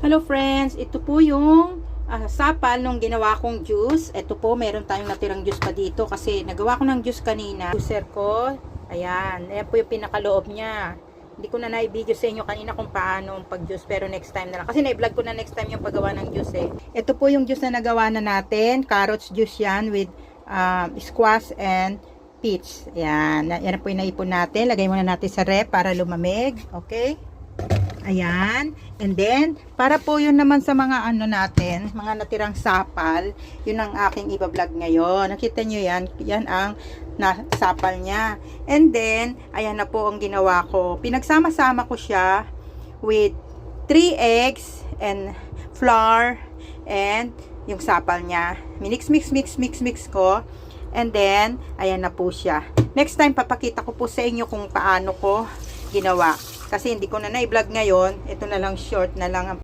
Hello friends, ito po yung sapal nung ginawa kong juice. Ito po, meron tayong natirang juice pa dito kasi nagawa ko ng juice kanina. Juicer ko, ayan po yung pinakaloob niya. Hindi ko na na-video sa inyo kanina kung paano pag-juice, pero next time na lang. Kasi na-vlog ko na next time yung paggawa ng juice eh. Ito po yung juice na nagawa na natin. Carrots juice yan with squash and peach. Ayan, yan po yung naipon natin. Lagay muna natin sa rep para lumamig. Okay? Ayan. And then, para po yun naman sa mga ano natin, mga natirang sapal, yun ang aking iba-vlog ngayon. Nakita nyo yan? Yan ang sapal niya. And then, ayan na po ang ginawa ko. Pinagsama-sama ko siya with 3 eggs and flour and yung sapal niya. Mix ko. And then, ayan na po siya. Next time, papakita ko po sa inyo kung paano ko ginawa. Kasi hindi ko na na-vlog ngayon. Ito na lang, short na lang